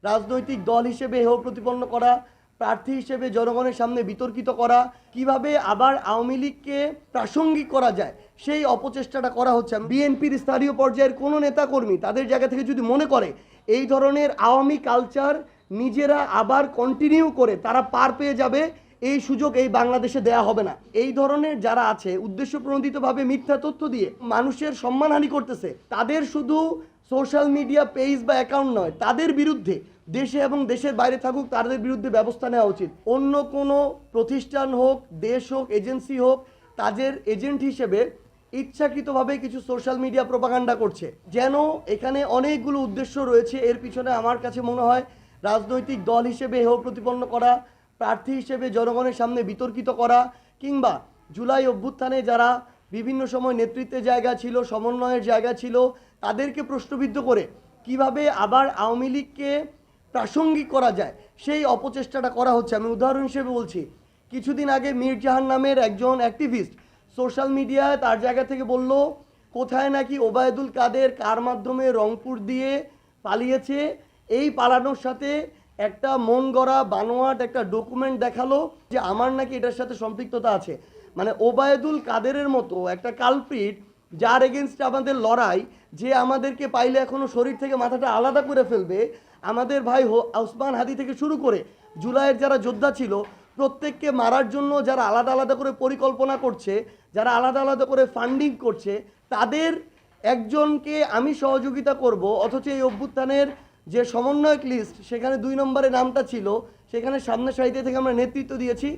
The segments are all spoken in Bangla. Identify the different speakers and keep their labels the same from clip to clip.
Speaker 1: রাজনৈতিক দল হিসেবে হেয় প্রতিপন্ন করা, প্রার্থী হিসেবে জনগণের সামনে বিতর্কিত করা, কিভাবে আবার আওয়ামী লীগকে প্রাসঙ্গিক করা যায় সেই অপচেষ্টাটা করা হচ্ছে। বিএনপির স্থানীয় পর্যায়ের কোনো নেতাকর্মী তাদের জায়গা থেকে যদি মনে করে এই ধরনের আওয়ামী কালচার নিজেরা আবার কন্টিনিউ করে তারা পার পেয়ে যাবে, এই সুযোগ এই বাংলাদেশে দেয়া হবে না। এই ধরনের যারা আছে উদ্দেশ্য প্রণোদিতভাবে মিথ্যা তথ্য দিয়ে মানুষের সম্মানহানি করতেছে, তাদের শুধু সোশ্যাল মিডিয়া পেজ বা অ্যাকাউন্ট নয়, তাদের বিরুদ্ধে দেশে এবং দেশের বাইরে থাকুক তাদের বিরুদ্ধে ব্যবস্থা নেওয়া উচিত। অন্য কোনো প্রতিষ্ঠান হোক, দেশ হোক, এজেন্সি হোক, তাদের এজেন্ট হিসেবে ইচ্ছাকৃতভাবে কিছু সোশ্যাল মিডিয়া প্রোপাগান্ডা করছে, যেন এখানে অনেকগুলো উদ্দেশ্য রয়েছে। এর পিছনে আমার কাছে মনে হয় রাজনৈতিক দল হিসেবে হেয় প্রতিপন্ন করা, প্রার্থী হিসেবে জনগণের সামনে বিতর্কিত করা, কিংবা জুলাই অভ্যুত্থানে যারা বিভিন্ন সময় নেতৃত্বের জায়গা ছিল, সমন্বয়ের জায়গা ছিল, তাদেরকে প্রশ্নবিদ্ধ করে কিভাবে আবার আওয়ামী লীগকে প্রাসঙ্গিক করা যায় সেই অপচেষ্টাটা করা হচ্ছে। আমি উদাহরণ হিসেবে বলছি, কিছুদিন আগে মীর জাহান নামের একজন অ্যাক্টিভিস্ট সোশ্যাল মিডিয়ায় তার জায়গা থেকে বলল কোথায় নাকি ওবায়দুল কাদের কার মাধ্যমে রংপুর দিয়ে পালিয়েছে, এই পালানোর সাথে একটা মন গড়া বানোয়াট একটা ডকুমেন্ট দেখালো যে আমার নাকি এটার সাথে সম্পৃক্ততা আছে। মানে ওবায়দুল কাদেরের মতো একটা কালপ্রিট, যার এগেনস্টে আমাদের লড়াই, যে আমাদেরকে পাইলে এখনও শরীর থেকে মাথাটা আলাদা করে ফেলবে, আমাদের ভাই ওসমান হাদি থেকে শুরু করে জুলাইয়ের যারা যোদ্ধা ছিল প্রত্যেককে মারার জন্য যারা আলাদা আলাদা করে পরিকল্পনা করছে, যারা আলাদা আলাদা করে ফান্ডিং করছে, তাদের একজনকে আমি সহযোগিতা করব, অথচ এই অভ্যুত্থানের যে সমন্বয়ক লিস্ট সেখানে 2 নম্বরে নামটা ছিল, সেখানে সামনে সারিতে থেকে আমরা নেতৃত্ব দিয়েছি,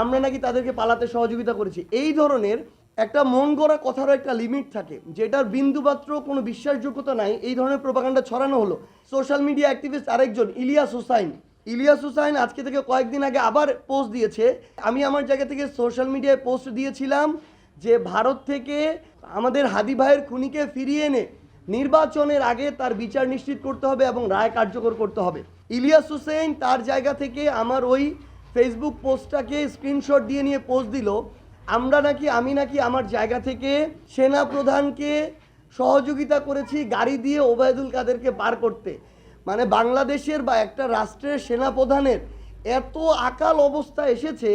Speaker 1: আমরা নাকি তাদেরকে পালাতে সহযোগিতা করেছি। এই ধরনের একটা মন গড়া কথারও একটা লিমিট থাকে, যেটার বিন্দুমাত্র কোনো বিশ্বাসযোগ্যতা নাই। এই ধরনের প্রোপাগান্ডা ছড়ানো হলো। সোশ্যাল মিডিয়া অ্যাক্টিভিস্ট আরেকজন ইলিয়াস হুসাইন আজকে থেকে কয়েকদিন আগে আবার পোস্ট দিয়েছে। আমি আমার জায়গা থেকে সোশ্যাল মিডিয়ায় পোস্ট দিয়েছিলাম যে ভারত থেকে আমাদের হাদি ভাইয়ের খুনিকে ফিরিয়ে এনে নির্বাচনের আগে তার বিচার নিশ্চিত করতে হবে এবং রায় কার্যকর করতে হবে। ইলিয়াস হুসেইন তার জায়গা থেকে আমার ওই ফেসবুক পোস্টটাকে স্ক্রিনশট দিয়ে নিয়ে পোস্ট দিল, আমি নাকি আমার জায়গা থেকে সেনা প্রধানকে সহযোগিতা করেছি গাড়ি দিয়ে ওবায়দুল কাদেরকে পার করতে। মানে বাংলাদেশের বা একটা রাষ্ট্রের সেনা প্রধানের এত আকাল অবস্থা এসেছে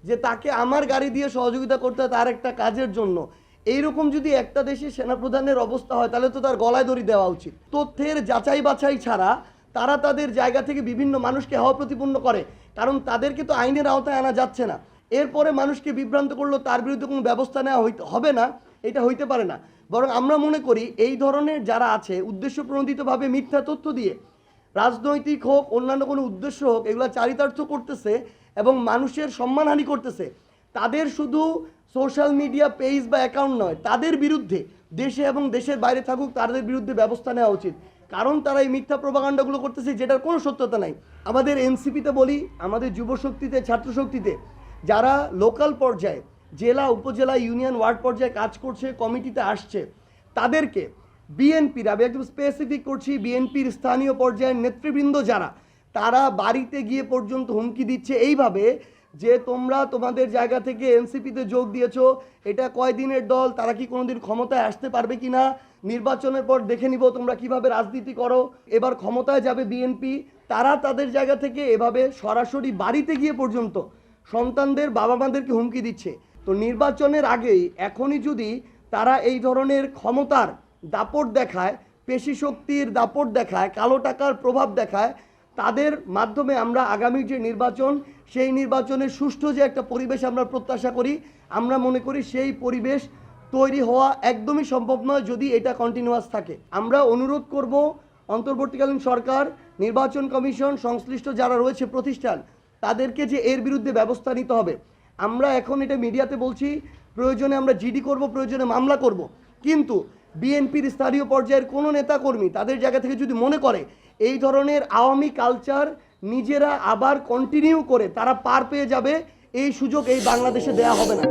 Speaker 1: যে তাকে আমার গাড়ি দিয়ে সহযোগিতা করতে হয় তার একটা কাজের জন্য। এইরকম যদি একটা দেশের সেনাপ্রধানের অবস্থা হয় তাহলে তো তার গলায় দড়ি দেওয়া উচিত। তথ্যের যাচাই বাছাই ছাড়া তারা তাদের জায়গা থেকে বিভিন্ন মানুষকে হেয় প্রতিপন্ন করে, কারণ তাদেরকে তো আইনের আওতায় আনা যাচ্ছে না। এরপরে মানুষকে বিভ্রান্ত করলো, তার বিরুদ্ধে কোনো ব্যবস্থা নেওয়া হবে না, এটা হইতে পারে না। বরং আমরা মনে করি এই ধরনের যারা আছে উদ্দেশ্য প্রণোদিতভাবে মিথ্যা তথ্য দিয়ে, রাজনৈতিক হোক অন্যান্য কোনো উদ্দেশ্য হোক, এগুলো চারিতার্থ করতেছে এবং মানুষের সম্মানহানি করতেছে, তাদের শুধু সোশ্যাল মিডিয়া পেজ বা অ্যাকাউন্ট নয়, তাদের বিরুদ্ধে দেশে এবং দেশের বাইরে থাকুক তাদের বিরুদ্ধে ব্যবস্থা নেওয়া উচিত। কারণ তারা এই মিথ্যা প্রোপাগান্ডাগুলো করতেছে যেটার কোনো সত্যতা নাই। আমাদের এনসিপিতে বলি, আমাদের যুবশক্তিতে, ছাত্রশক্তিতে যারা লোকাল পর্যায়ে জেলা, উপজেলা, ইউনিয়ন, ওয়ার্ড পর্যায়ে কাজ করছে, কমিটিতে আসছে, তাদেরকে বিএনপির, আমি একদম স্পেসিফিক করছি, বিএনপির স্থানীয় পর্যায়ের নেতৃবৃন্দ যারা, তারা বাড়িতে গিয়ে পর্যন্ত হুমকি দিচ্ছে এইভাবে যে তোমরা তোমাদের জায়গা থেকে এনসিপিতে যোগ দিয়েছো, এটা কয়দিনের দল, তারা কি কোনোদিন ক্ষমতায় আসতে পারবে কি না, নির্বাচনের পর দেখে নিব তোমরা কিভাবে রাজনীতি করো, এবার ক্ষমতায় যাবে বিএনপি। তারা তাদের জায়গা থেকে এভাবে সরাসরি বাড়িতে গিয়ে পর্যন্ত সন্তানদের, বাবা মাদেরকে হুমকি দিচ্ছে। তো নির্বাচনের আগেই এখনই যদি তারা এই ধরনের ক্ষমতার দাপট দেখায়, পেশি শক্তির দাপট দেখায়, কালো টাকার প্রভাব দেখায়, তাদের মাধ্যমে আমরা আগামী যে নির্বাচন, সেই নির্বাচনের সুষ্ঠু যে একটা পরিবেশ আমরা প্রত্যাশা করি, আমরা মনে করি সেই পরিবেশ তৈরি হওয়া একদমই সম্ভব নয় যদি এটা কন্টিনিউয়াস থাকে। আমরা অনুরোধ করব অন্তর্বর্তীকালীন সরকার, নির্বাচন কমিশন, সংশ্লিষ্ট যারা রয়েছে প্রতিষ্ঠান, তাদেরকে যে এর বিরুদ্ধে ব্যবস্থা নিতে হবে। আমরা এখন এটা মিডিয়াতে বলছি, প্রয়োজনে আমরা জিডি করব, প্রয়োজনে মামলা করব, কিন্তু বিএনপির স্থানীয় পর্যায়ের কোনো নেতাকর্মী তাদের জায়গা থেকে যদি মনে করে এই ধরনের আওয়ামী কালচার নিজেরা আবার কন্টিনিউ করে তারা পার পেয়ে যাবে, এই সুযোগ এই বাংলাদেশে দেয়া হবে না।